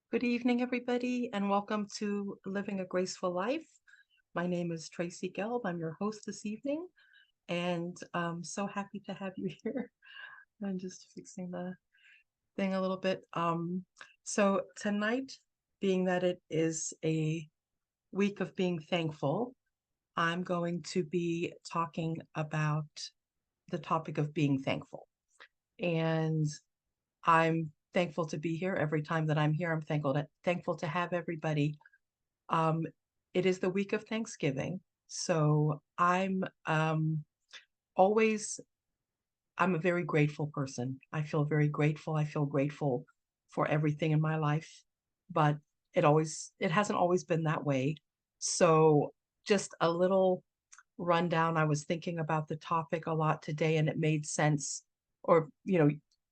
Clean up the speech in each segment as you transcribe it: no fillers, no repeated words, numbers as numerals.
Good evening, everybody, and welcome to Living a Graceful Life. My name is Tracy Gelb. I'm your host this evening, and I'm so happy to have you here. I'm just fixing the thing a little bit. So tonight, being that it is a week of being thankful, I'm going to be talking about the topic of being thankful. And I'm thankful to be here. Every time that I'm here, I'm thankful to have everybody. Um, it is the week of Thanksgiving, so always I'm a very grateful person. I feel very grateful. I feel grateful for everything in my life, but it hasn't always been that way. So just a little rundown. I was thinking about the topic a lot today, and it made sense, or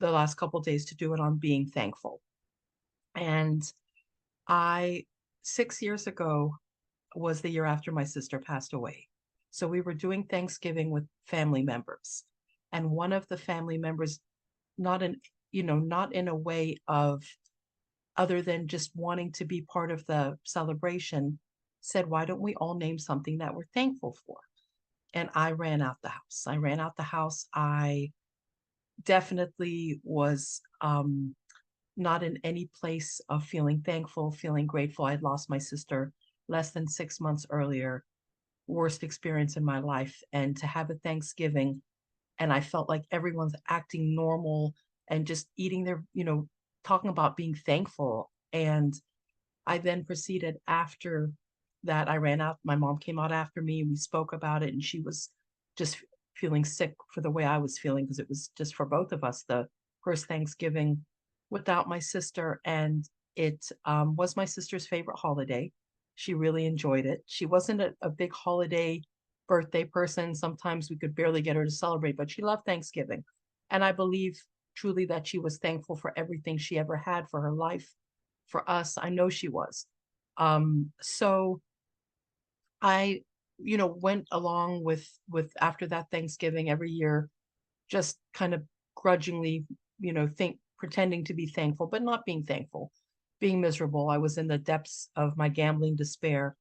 the last couple of days to do it on being thankful. And I 6 years ago was the year after my sister passed away. So we were doing Thanksgiving with family members. And one of the family members, not in, not in a way of other than just wanting to be part of the celebration, said, why don't we all name something that we're thankful for? And I ran out the house. I ran out the house. I definitely was not in any place of feeling thankful, feeling grateful. I'd lost my sister less than 6 months earlier, worst experience in my life. And to have a Thanksgiving, and I felt like everyone's acting normal and just eating talking about being thankful. And I then proceeded after that. I ran out. My mom came out after me. We spoke about it, and she was just feeling sick for the way I was feeling because it was just for both of us the first Thanksgiving without my sister. And it was my sister's favorite holiday. She really enjoyed it. She wasn't a big holiday birthday person. Sometimes we could barely get her to celebrate, but she loved Thanksgiving. And I believe truly that she was thankful for everything she ever had for her life, for us. I know she was. So I, went along with after that Thanksgiving every year, just kind of grudgingly, think pretending to be thankful, but not being thankful, being miserable. I was in the depths of my gambling despair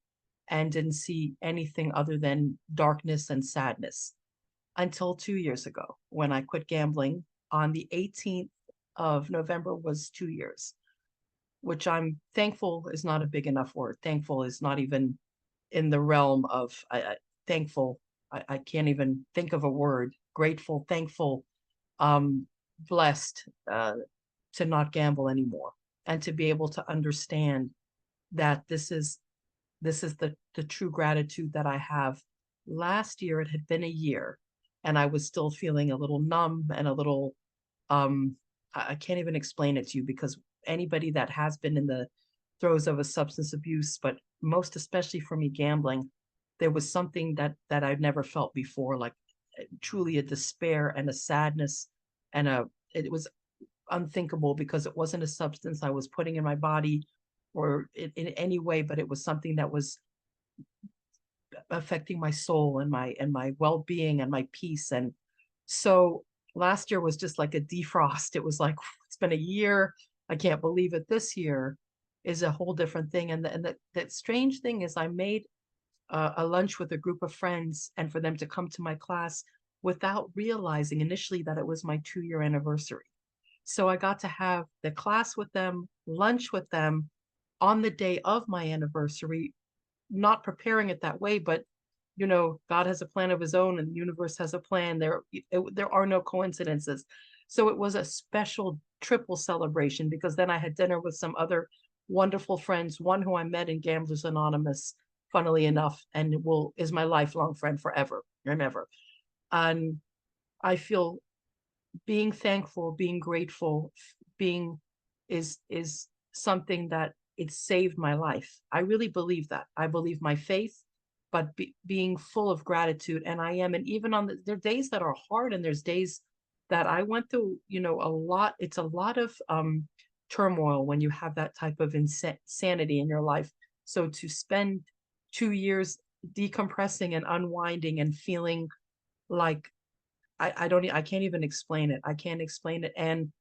and didn't see anything other than darkness and sadness until 2 years ago when I quit gambling. On the 18th of November was 2 years, which I'm thankful is not a big enough word. Thankful is not even in the realm of thankful. I can't even think of a word. Grateful, thankful, um, blessed to not gamble anymore and to be able to understand that this is the true gratitude that I have. Last year it had been a year and I was still feeling a little numb and a little um I can't even explain it to you because anybody that has been in the throes of a substance abuse, but most especially for me gambling, there was something that I've never felt before, like truly a despair and a sadness and a it was unthinkable because it wasn't a substance I was putting in my body or in any way, but it was something that was affecting my soul and my well-being and my peace. And so last year was just like a defrost. It was like it's been a year. I can't believe it. This year is a whole different thing. And the strange thing is I made a lunch with a group of friends and for them to come to my class without realizing initially that it was my 2 year anniversary. So I got to have the class with them, lunch with them on the day of my anniversary, not preparing it that way, but God has a plan of his own and the universe has a plan. There are no coincidences. So it was a special triple celebration because then I had dinner with some other wonderful friends, one who I met in Gamblers Anonymous, funnily enough, and will is my lifelong friend forever and ever. And I feel being thankful, being grateful, being is something that it saved my life. I really believe that. I believe my faith, but being full of gratitude, and I am. And even there are days that are hard, and there's days that I went through. A lot. It's a lot of turmoil when you have that type of insanity in your life. So to spend 2 years decompressing and unwinding and feeling like I can't even explain it. I can't explain it. And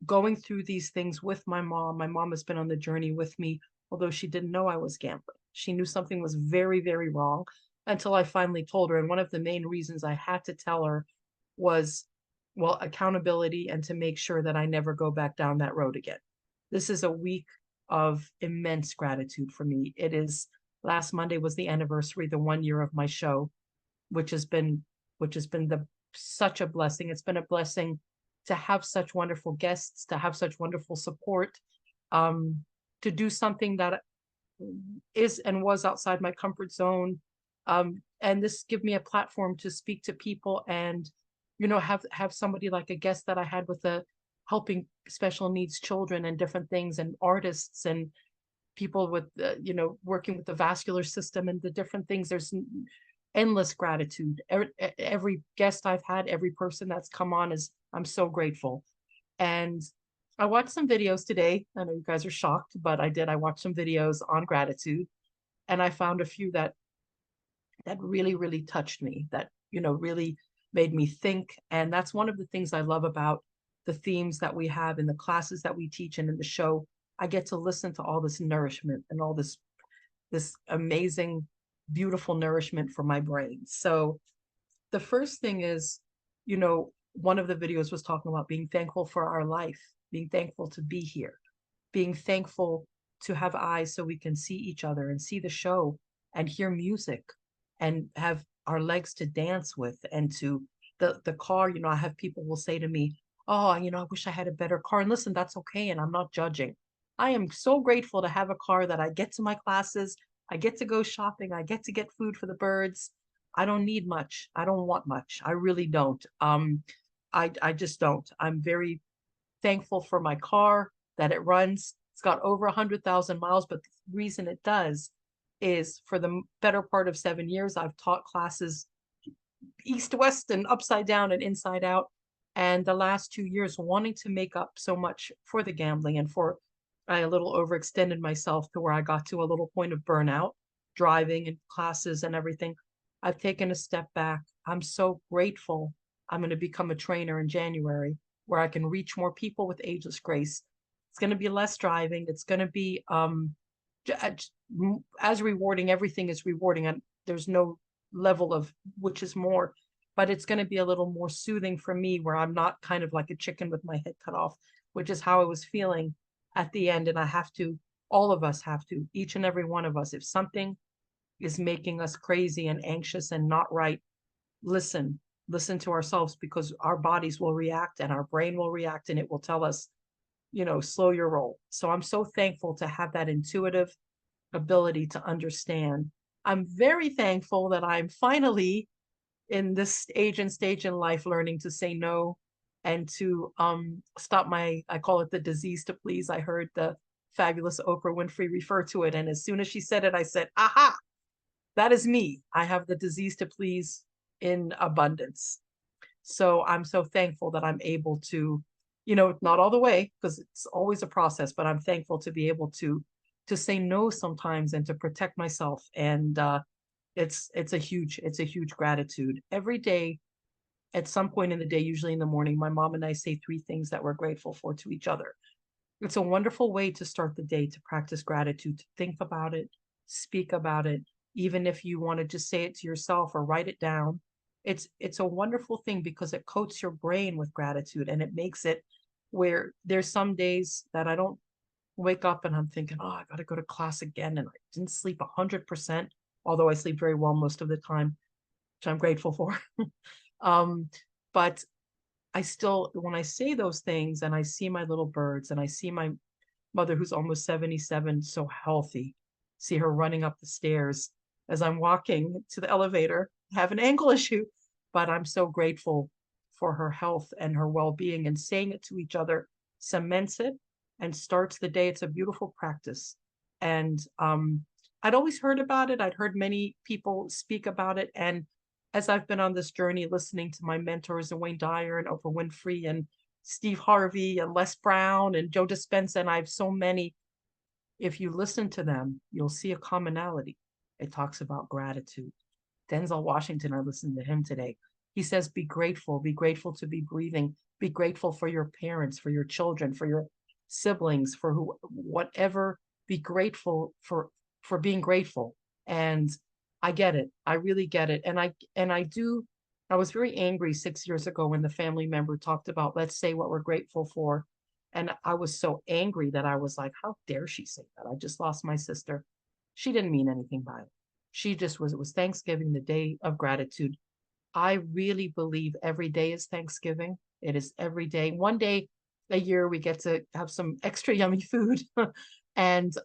going through these things with my mom has been on the journey with me, although she didn't know I was gambling. She knew something was very, very wrong until I finally told her. And one of the main reasons I had to tell her was, well, accountability and to make sure that I never go back down that road again. This is a week of immense gratitude for me. It is last Monday was the anniversary, the 1 year of my show, which has been the such a blessing. It's been a blessing to have such wonderful guests, to have such wonderful support, um, to do something that is and was outside my comfort zone. And this give me a platform to speak to people and, have somebody like a guest that I had with the helping special needs children and different things and artists and people with, working with the vascular system and the different things. There's endless gratitude. Every guest I've had, every person that's come on I'm so grateful. And I watched some videos today. I know you guys are shocked, but I did. I watched some videos on gratitude and I found a few that really, really touched me, that, really made me think. And that's one of the things I love about the themes that we have in the classes that we teach and in the show. I get to listen to all this nourishment and all this amazing, beautiful nourishment for my brain. So the first thing is, one of the videos was talking about being thankful for our life, being thankful to be here, being thankful to have eyes so we can see each other and see the show and hear music and have our legs to dance with and to the car. I have people will say to me, oh, I wish I had a better car. And listen, that's okay. And I'm not judging. I am so grateful to have a car that I get to my classes, I get to go shopping, I get to get food for the birds. I don't need much. I don't want much. I really don't. I just don't. I'm very thankful for my car, that it runs. It's got over 100,000 miles, but the reason it does is for the better part of 7 years, I've taught classes east, west, and upside down and inside out. And the last 2 years, wanting to make up so much for the gambling and for, I a little overextended myself to where I got to a little point of burnout, driving and classes and everything. I've taken a step back. I'm so grateful. I'm going to become a trainer in January where I can reach more people with Ageless Grace. It's going to be less driving. It's going to be as rewarding. Everything is rewarding, and there's no level of which is more, but it's going to be a little more soothing for me where I'm not kind of like a chicken with my head cut off, which is how I was feeling at the end. And I have to, all of us have to, each and every one of us, if something is making us crazy and anxious and not right, listen to ourselves, because our bodies will react and our brain will react and it will tell us, slow your roll. So I'm so thankful to have that intuitive ability to understand. I'm very thankful that I'm finally in this age and stage in life learning to say no and to stop I call it the disease to please. I heard the fabulous Oprah Winfrey refer to it. And as soon as she said it, I said, aha, that is me. I have the disease to please in abundance. So I'm so thankful that I'm able to, not all the way, because it's always a process, but I'm thankful to be able to say no sometimes and to protect myself. And it's a huge gratitude. Every day, at some point in the day, usually in the morning, my mom and I say 3 things that we're grateful for to each other. It's a wonderful way to start the day, to practice gratitude, to think about it, speak about it, even if you want to just say it to yourself or write it down. It's a wonderful thing because it coats your brain with gratitude, and it makes it where there's some days that I don't wake up and I'm thinking, oh, I got to go to class again. And I didn't sleep 100%, although I sleep very well most of the time, which I'm grateful for. But I still, when I say those things and I see my little birds and I see my mother, who's almost 77, so healthy, see her running up the stairs as I'm walking to the elevator, have an ankle issue, but I'm so grateful for her health and her well-being, and saying it to each other cements it and starts the day. It's a beautiful practice. And I'd always heard about it. I'd heard many people speak about it. And as I've been on this journey, listening to my mentors, and Wayne Dyer and Oprah Winfrey and Steve Harvey and Les Brown and Joe Dispenza, and I have so many. If you listen to them, you'll see a commonality. It talks about gratitude. Denzel Washington, I listened to him today, He says, be grateful to be breathing, be grateful for your parents, for your children, for your siblings, for who, whatever, be grateful for being grateful. And I get it. I really get it. I was very angry 6 years ago when the family member talked about, let's say what we're grateful for. And I was so angry that I was like, how dare she say that? I just lost my sister. She didn't mean anything by it. She just was, it was Thanksgiving, the day of gratitude. I really believe every day is Thanksgiving. It is every day. One day a year we get to have some extra yummy food and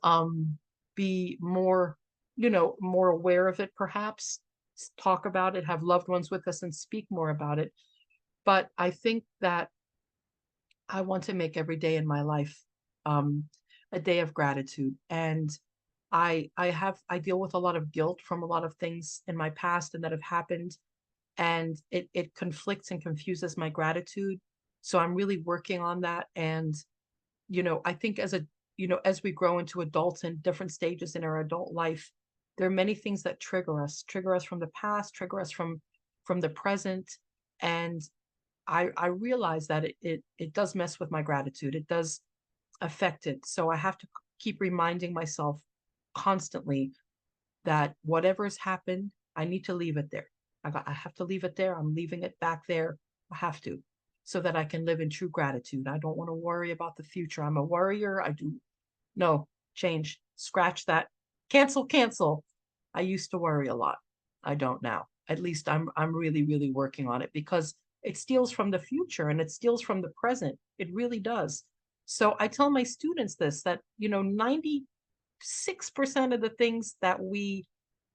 be more, more aware of it perhaps, talk about it, have loved ones with us and speak more about it. But I think that I want to make every day in my life um, a day of gratitude. And I deal with a lot of guilt from a lot of things in my past and that have happened, and it conflicts and confuses my gratitude. So I'm really working on that. And I think as we grow into adults in different stages in our adult life, there are many things that trigger us from the past, trigger us from the present. And I realize that it does mess with my gratitude. It does affect it. So I have to keep reminding myself constantly that whatever's happened, I need to leave it there. I have to leave it there. I'm leaving it back there. I have to, so that I can live in true gratitude. I don't want to worry about the future. I'm a worrier. I do no change. Scratch that. Cancel, cancel. I used to worry a lot. I don't now. At least I'm really, really working on it, because it steals from the future and it steals from the present. It really does. So I tell my students this, that 96% of the things that we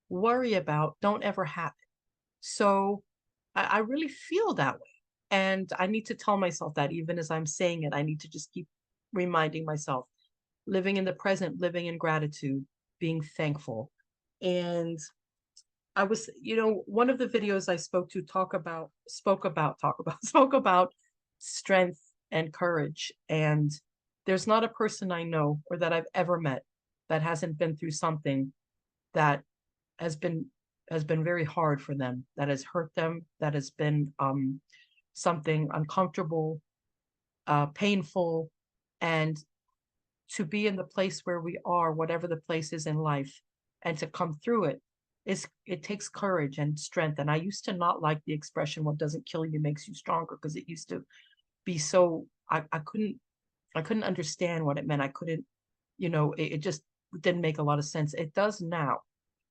worry about don't ever happen. So I really feel that way. And I need to tell myself that even as I'm saying it, I need to just keep reminding myself, living in the present, living in gratitude, being thankful. And I was, one of the videos I spoke about strength and courage. And there's not a person I know or that I've ever met that hasn't been through something that has been very hard for them, that has hurt them, that has been something uncomfortable, painful. And to be in the place where we are, whatever the place is in life, and to come through it takes courage and strength. And I used to not like the expression, what doesn't kill you makes you stronger, because it used to be so, I couldn't understand what it meant. I couldn't, it just didn't make a lot of sense. It does now,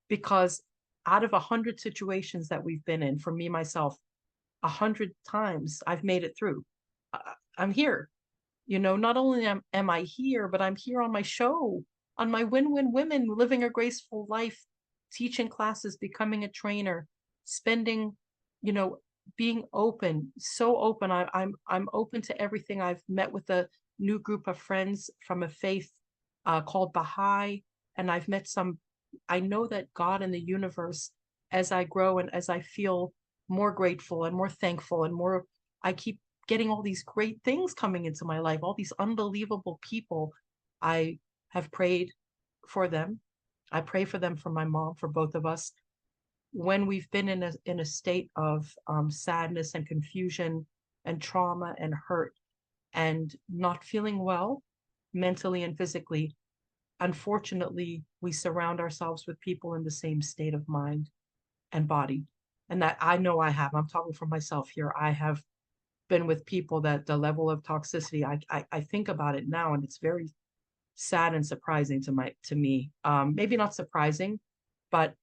because out of 100 situations that we've been in, for me, myself, 100 times I've made it through. I'm here. Not only am I here, but I'm here on my show, on my Win-Win Women, living a graceful life, teaching classes, becoming a trainer, spending, you know, being open, so open. I'm open to everything. I've met with a new group of friends from a faith called Baha'i, and I've met some. I know that God and the universe, as I grow and as I feel more grateful and more thankful and more, I keep getting all these great things coming into my life, all these unbelievable people. I have prayed for them. I pray for them, for my mom, for both of us. When we've been in a state of sadness and confusion and trauma and hurt and not feeling well mentally and physically, unfortunately, we surround ourselves with people in the same state of mind and body. And that I know I have. I'm talking for myself here. I have been with people that the level of toxicity, I think about it now, and it's very sad and surprising to me. Maybe not surprising, but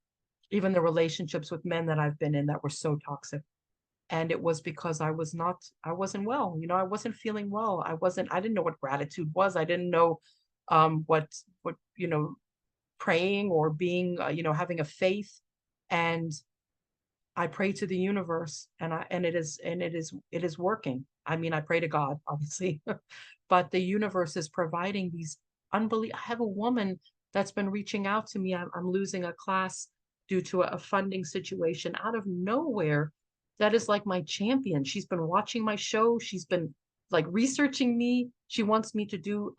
even the relationships with men that I've been in that were so toxic. And it was because I wasn't well. I wasn't feeling well. I didn't know what gratitude was. I didn't know what praying or being having a faith. And I pray to the universe, and it is working. I mean, I pray to God, obviously, but the universe is providing these unbelievable. I have a woman that's been reaching out to me. I'm losing a class due to a funding situation out of nowhere. That is like my champion. She's been watching my show. She's been like researching me. She wants me to do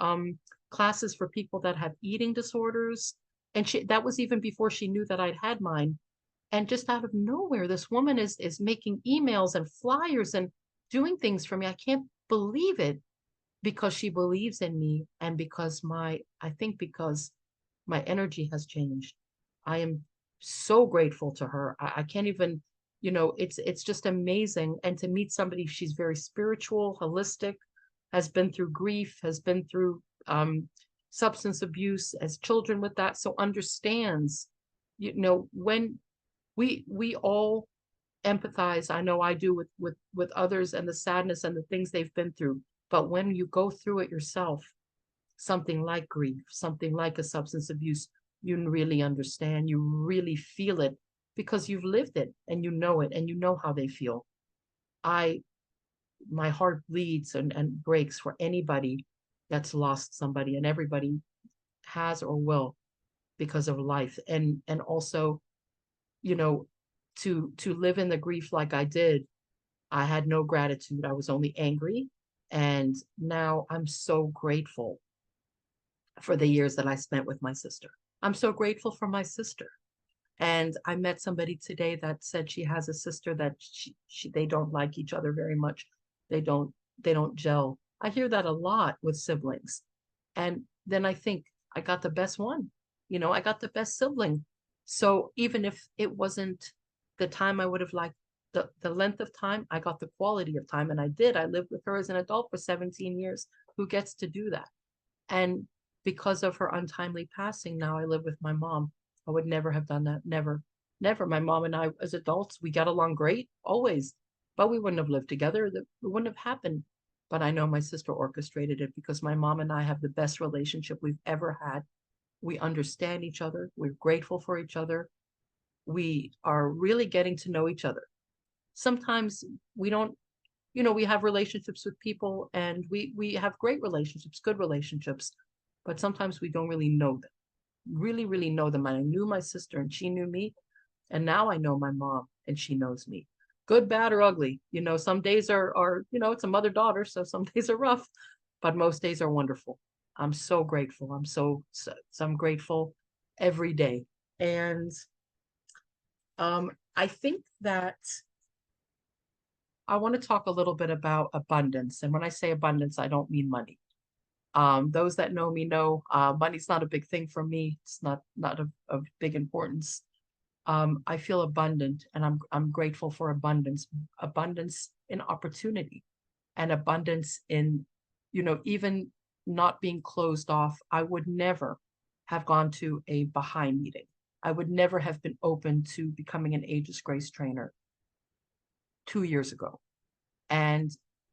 classes for people that have eating disorders. And that was even before she knew that I'd had mine. And just out of nowhere, this woman is making emails and flyers and doing things for me. I can't believe it because she believes in me and because I think because my energy has changed. I am so grateful to her. I can't even, it's just amazing. And to meet somebody, she's very spiritual, holistic, has been through grief, has been through substance abuse as children with that, so understands, when we all empathize. I know I do with others and the sadness and the things they've been through. But when you go through it yourself, something like grief, something like a substance abuse, you really understand, you really feel it because you've lived it and you know how they feel. I My heart bleeds and breaks for anybody that's lost somebody, and everybody has or will because of life. And also, you know, to live in the grief like I did, I had no gratitude. I was only angry. And now I'm so grateful for the years that I spent with my sister. I'm so grateful for my sister. And I met somebody today that said she has a sister that they don't like each other very much. They don't they don't gel. I hear that a lot with siblings. And then I think I got the best one. I got the best sibling. So even if it wasn't the time I would have liked, the length of time, I got the quality of time. And I did. I lived with her as an adult for 17 years. Who gets to do that? And because of her untimely passing, now I live with my mom. I would never have done that. Never, never. My mom and I, as adults, we got along great, always, but we wouldn't have lived together. It wouldn't have happened. But I know my sister orchestrated it because my mom and I have the best relationship we've ever had. We understand each other. We're grateful for each other. We are really getting to know each other. Sometimes we don't, we have relationships with people and we have great relationships, good relationships, but sometimes we don't really know them, really, really know them. And I knew my sister and she knew me. And now I know my mom and she knows me. Good, bad, or ugly. Some days are, it's a mother-daughter, so some days are rough, but most days are wonderful. I'm so grateful. I'm grateful every day. And I think that I want to talk a little bit about abundance. And when I say abundance, I don't mean money. Those that know me know money's not a big thing for me. It's not of big importance. I feel abundant, and I'm grateful for abundance in opportunity, and abundance in, even not being closed off. I would never have gone to a Baha'i meeting. I would never have been open to becoming an Ageless Grace trainer 2 years ago. And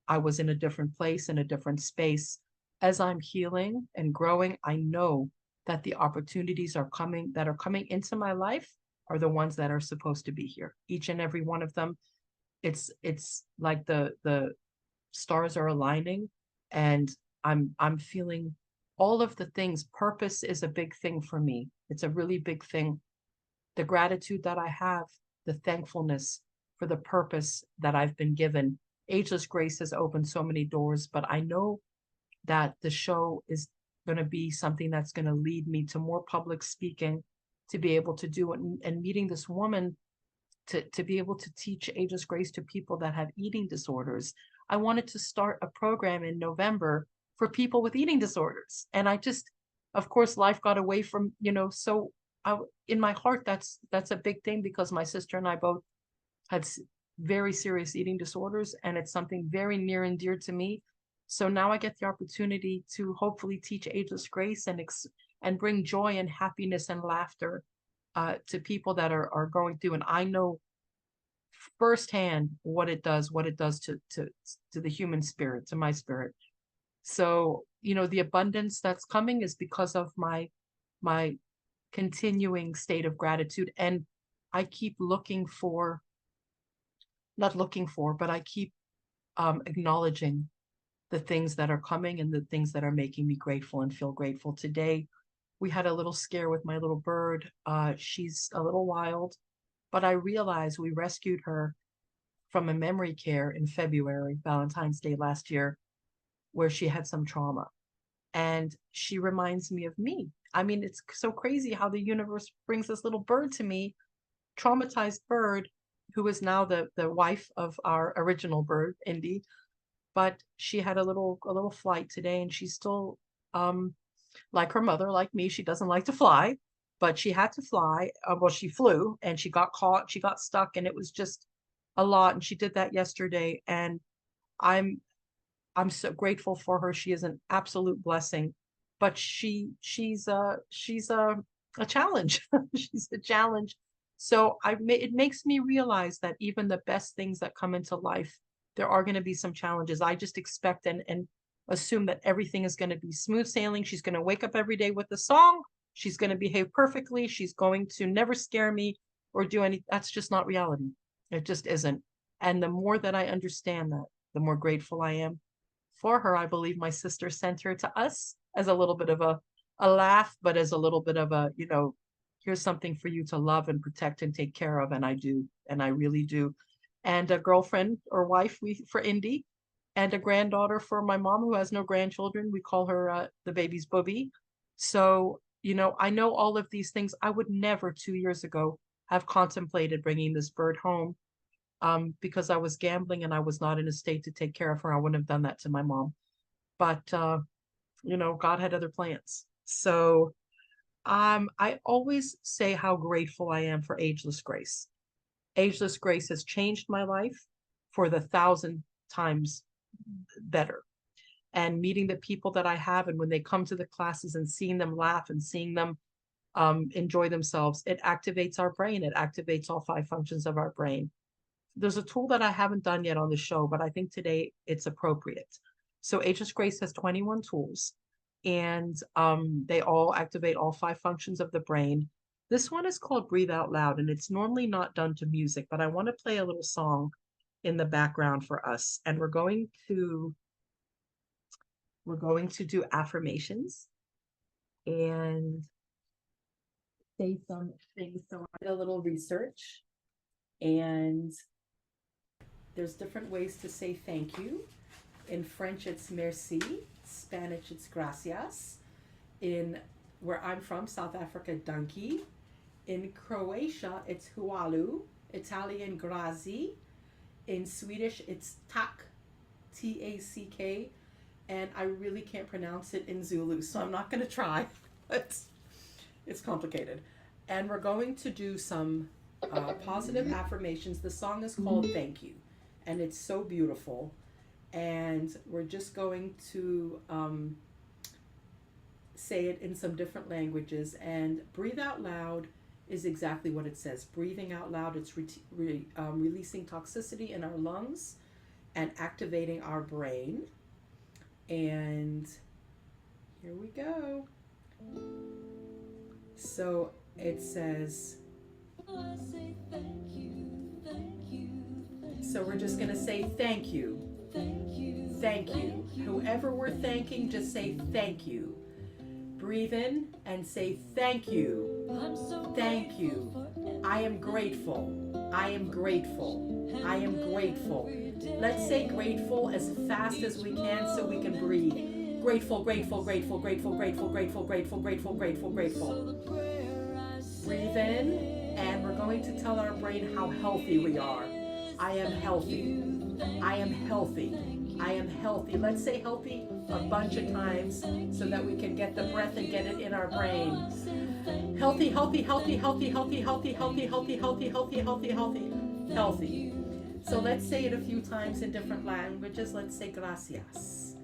I was in a different place, in a different space. As I'm healing and growing, I know that the opportunities that are coming into my life are the ones that are supposed to be here. Each and every one of them. It's like the stars are aligning, and I'm feeling all of the things. Purpose is a big thing for me. It's a really big thing. The gratitude that I have, the thankfulness for the purpose that I've been given. Ageless Grace has opened so many doors, but I know that the show is going to be something that's going to lead me to more public speaking, to be able to do it, and meeting this woman to be able to teach Ageless Grace to people that have eating disorders. I wanted to start a program in November for people with eating disorders. And of course, life got away from, so in my heart, that's a big thing because my sister and I both had very serious eating disorders, and it's something very near and dear to me. So now I get the opportunity to hopefully teach Ageless Grace and bring joy and happiness and laughter to people that are going through. And I know firsthand what it does to the human spirit, to my spirit. So, the abundance that's coming is because of my continuing state of gratitude. And I keep not looking for, but I keep acknowledging the things that are coming and the things that are making me grateful and feel grateful. Today, we had a little scare with my little bird. She's a little wild, but I realized we rescued her from a memory care in February, Valentine's Day last year, where she had some trauma. And she reminds me of me. I mean, it's so crazy how the universe brings this little bird to me traumatized bird who is now the wife of our original bird, Indy. But she had a little flight today, and she's still like her mother, like me, she doesn't like to fly, but she had to fly. Well, she flew and she got caught, she got stuck, and it was just a lot. And she did that yesterday, and I'm I'm so grateful for her. She is an absolute blessing, but she's a challenge. She's a challenge. So it makes me realize that even the best things that come into life, there are going to be some challenges. I just expect and assume that everything is going to be smooth sailing. She's going to wake up every day with a song. She's going to behave perfectly. She's going to never scare me or do any. That's just not reality. It just isn't. And the more that I understand that, the more grateful I am for her. I believe my sister sent her to us as a little bit of a laugh, but as a little bit of a, here's something for you to love and protect and take care of. And I do, and I really do. And a girlfriend or wife for Indy, and a granddaughter for my mom who has no grandchildren. We call her the baby's booby. So, I know all of these things. I would never 2 years ago have contemplated bringing this bird home because I was gambling and I was not in a state to take care of her. I wouldn't have done that to my mom. But God had other plans. So I always say how grateful I am for Ageless Grace. Ageless Grace has changed my life for the 1,000 times better. And meeting the people that I have, and when they come to the classes and seeing them laugh and seeing them enjoy themselves, it activates our brain. It activates all 5 functions of our brain. There's a tool that I haven't done yet on the show, but I think today it's appropriate. So Ageless Grace has 21 tools, and they all activate all 5 functions of the brain. This one is called Breathe Out Loud, and it's normally not done to music, but I want to play a little song in the background for us. And we're going to do affirmations and say some things. So I did a little research, and there's different ways to say thank you. In French, it's merci. Spanish, it's gracias. In where I'm from, South Africa, danki. In Croatia, it's hualu. Italian, grazi. In Swedish, it's tak, T-A-C-K. And I really can't pronounce it in Zulu, so I'm not going to try. It's complicated. And we're going to do some positive affirmations. The song is called Thank You, and it's so beautiful. And we're just going to say it in some different languages. And breathe out loud is exactly what it says. Breathing out loud, it's releasing toxicity in our lungs and activating our brain. And here we go. So it says, so we're just going to say thank you. Thank you. Whoever we're thanking, just say thank you. Breathe in and say thank you. Thank you. I am grateful. I am grateful. I am grateful. Let's say grateful as fast as we can so we can breathe. Grateful, grateful, grateful, grateful, grateful, grateful, grateful, grateful, grateful, grateful. Breathe in, and we're going to tell our brain how healthy we are. I am healthy. I am healthy. I am healthy. Let's say healthy a bunch of times so that we can get the breath and get it in our brain. Healthy, healthy, healthy, healthy, healthy, healthy, healthy, healthy, healthy, healthy, healthy, healthy, healthy. So let's say it a few times in different languages. Let's say gracias.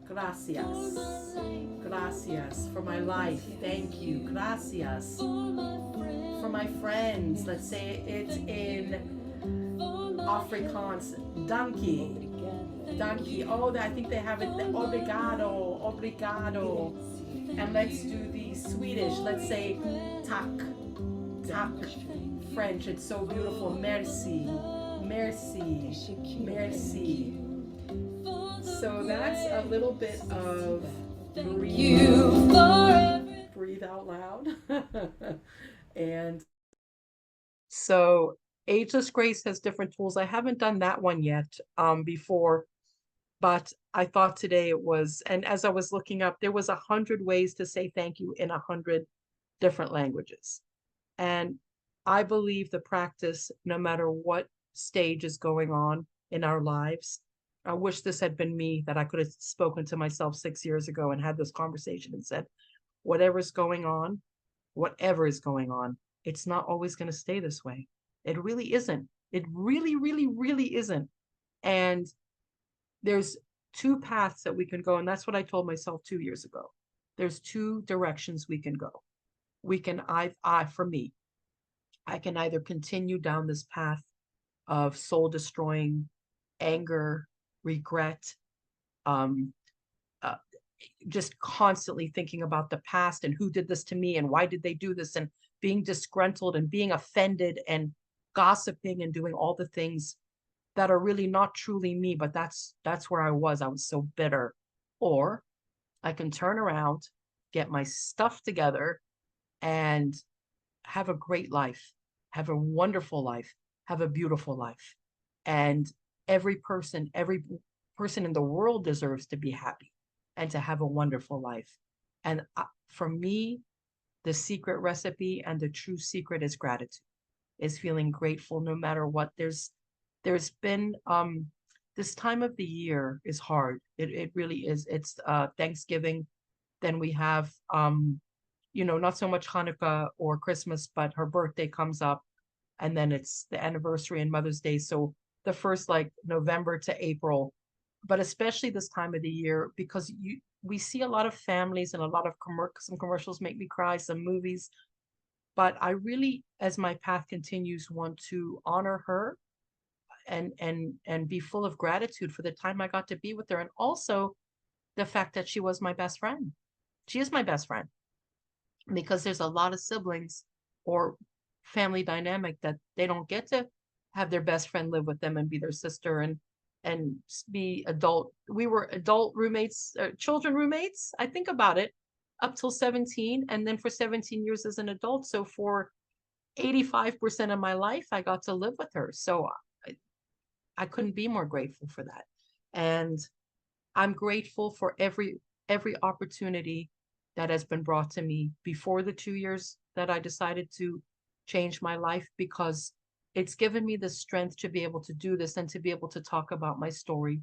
Gracias. Gracias for my life. Thank you. Gracias. For my friends. Let's say it in Afrikaans. Dankie. Dankie. Oh, I think they have it. Obrigado. Obrigado. And let's do the Swedish. Let's say tak. Tak. French. It's so beautiful. Merci. Merci. Merci. So that's a little bit of breathe out loud. And so Ageless Grace has different tools. I haven't done that one yet before, but I thought today it was, and as I was looking up, there was 100 ways to say thank you in 100 different languages. And I believe the practice, no matter what stage is going on in our lives. I wish this had been me, that I could have spoken to myself 6 years ago and had this conversation and said, whatever's going on, whatever is going on, it's not always going to stay this way. It really isn't. It really, really, really isn't. And there's two paths that we can go. And that's what I told myself 2 years ago. There's two directions we can go. We can, for me, I can either continue down this path of soul destroying anger, regret, um, uh, just constantly thinking about the past and who did this to me and why did they do this, and being disgruntled and being offended and gossiping and doing all the things that are really not truly me, but that's where I was. I was so bitter. Or I can turn around, get my stuff together, and have a great life, have a wonderful life, have a beautiful life. And every person in the world deserves to be happy and to have a wonderful life. And for me, the secret recipe and the true secret is gratitude, is feeling grateful no matter what. There's been this time of the year is hard. It really is. It's Thanksgiving. Then we have not so much Hanukkah or Christmas, but her birthday comes up, and then it's the anniversary and Mother's Day. So the first, like, November to April, but especially this time of the year, because we see a lot of families and a lot of some commercials make me cry, some movies. But I really, as my path continues, want to honor her and be full of gratitude for the time I got to be with her, and also the fact that she was my best friend. She is my best friend, because there's a lot of siblings or family dynamic that they don't get to have their best friend live with them and be their sister and be adult. We were adult roommates, children roommates. I think about it, up till 17, and then for 17 years as an adult. So for 85% of my life, I got to live with her. So I couldn't be more grateful for that. And I'm grateful for every opportunity that has been brought to me before the 2 years that I decided to change my life, because it's given me the strength to be able to do this and to be able to talk about my story.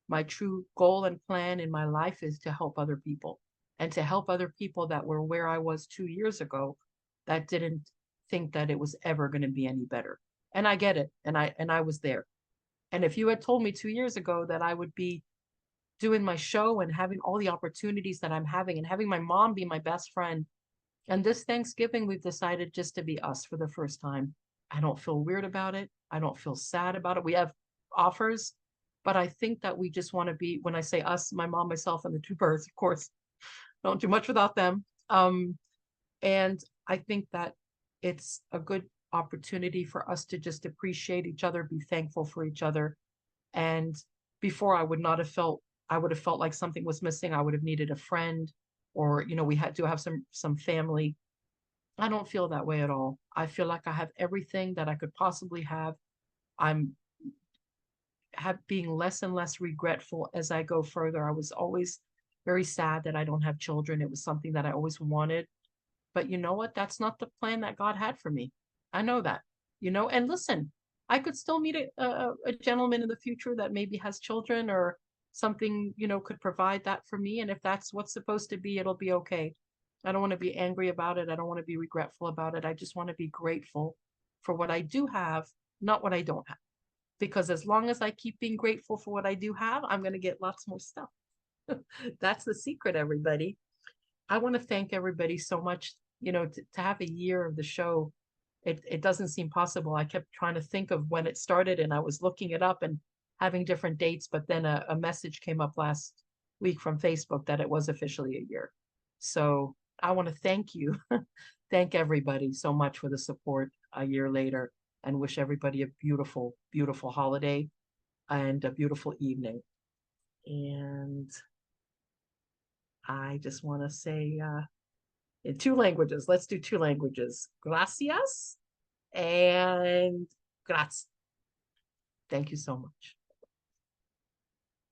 My true goal and plan in my life is to help other people, and to help other people that were where I was 2 years ago, that didn't think that it was ever going to be any better. And I get it. And I was there. And if you had told me 2 years ago that I would be doing my show and having all the opportunities that I'm having, and having my mom be my best friend, and this Thanksgiving, we've decided just to be us for the first time. I don't feel weird about it. I don't feel sad about it. We have offers, but I think that we just want to be, when I say us, my mom, myself, and the two birds, of course, don't do much without them. And I think that it's a good opportunity for us to just appreciate each other, be thankful for each other. And before, I would have felt like something was missing. I would have needed a friend, or, we had to have some family. I don't feel that way at all. I feel like I have everything that I could possibly have. I'm being less and less regretful as I go further. I was always very sad that I don't have children. It was something that I always wanted. But you know what? That's not the plan that God had for me. I know that, and listen, I could still meet a gentleman in the future that maybe has children or something, could provide that for me. And if that's what's supposed to be, it'll be okay. I don't want to be angry about it. I don't want to be regretful about it. I just want to be grateful for what I do have, not what I don't have. Because as long as I keep being grateful for what I do have, I'm going to get lots more stuff. That's the secret, everybody. I want to thank everybody so much. To have a year of the show, it doesn't seem possible. I kept trying to think of when it started, and I was looking it up and having different dates, but then a message came up last week from Facebook that it was officially a year. So I want to thank you, thank everybody so much for the support a year later, and wish everybody a beautiful, beautiful holiday and a beautiful evening. And I just want to say, in two languages, let's do two languages. Gracias and grazie. Thank you so much.